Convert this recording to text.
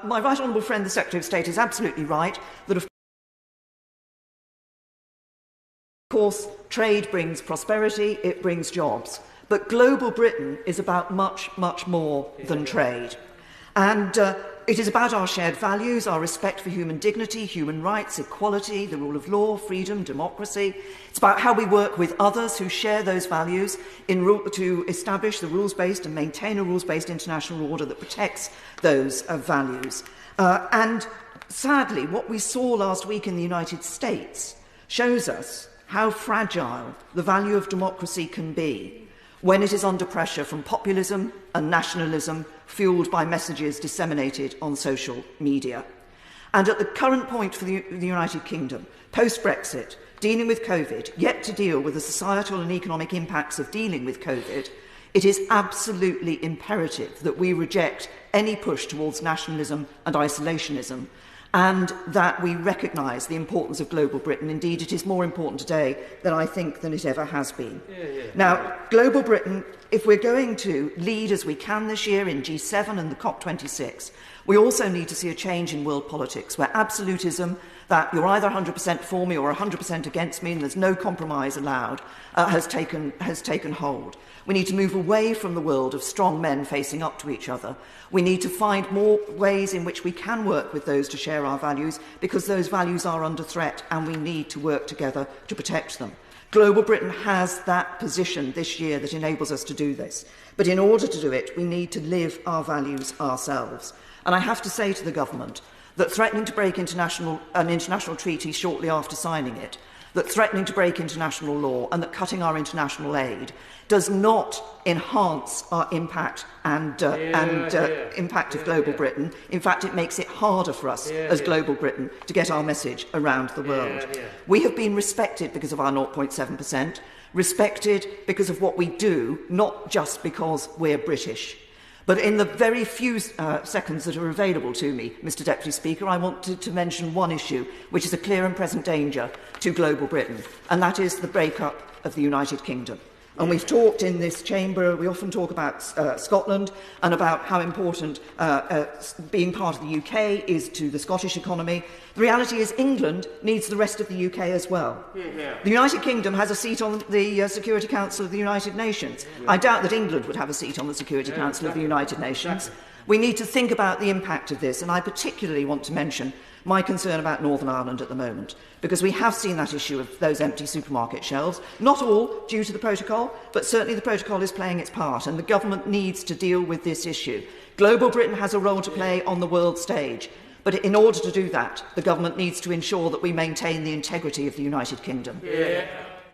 My right honourable friend, the Secretary of State, is absolutely right that, of course, trade brings prosperity, it brings jobs. But global Britain is about much, much more than trade. And it is about our shared values, our respect for human dignity, human rights, equality, the rule of law, freedom, democracy. It's about how we work with others who share those values to establish the rules-based and maintain a rules-based international order that protects those values. And sadly, what we saw last week in the United States shows us how fragile the value of democracy can be when it is under pressure from populism and nationalism fuelled by messages disseminated on social media. And at the current point for the United Kingdom, post-Brexit, dealing with COVID, yet to deal with the societal and economic impacts of dealing with COVID, it is absolutely imperative that we reject any push towards nationalism and isolationism, and that we recognise the importance of global Britain. Indeed, it is more important today than I think than it ever has been. Now, global Britain, if we're going to lead as we can this year in G7 and the COP26, we also need to see a change in world politics, where absolutism, that you're either 100% for me or 100% against me and there's no compromise allowed, has taken hold. We need to move away from the world of strong men facing up to each other. We need to find more ways in which we can work with those to share our values, because those values are under threat and we need to work together to protect them. Global Britain has that position this year that enables us to do this. But in order to do it, we need to live our values ourselves. And I have to say to the government that threatening to break an international treaty shortly after signing it, that threatening to break international law and that cutting our international aid does not enhance our impact and impact of global Britain. In fact, it makes it harder for us as global Britain to get our message around the world. We have been respected because of our 0.7%, respected because of what we do, not just because we're British. But in the very few seconds that are available to me, Mr Deputy Speaker, I want to mention one issue which is a clear and present danger to global Britain, and that is the breakup of the United Kingdom. And we've talked in this chamber, we often talk about Scotland and about how important being part of the UK is to the Scottish economy. The reality is England needs the rest of the UK as well. The United Kingdom has a seat on the Security Council of the United Nations. I doubt that England would have a seat on the Security Council of the United Nations. We need to think about the impact of this, and I particularly want to mention my concern about Northern Ireland at the moment, because we have seen that issue of those empty supermarket shelves, not all due to the protocol, but certainly the protocol is playing its part, and the government needs to deal with this issue. Global Britain has a role to play on the world stage, but in order to do that, the government needs to ensure that we maintain the integrity of the United Kingdom.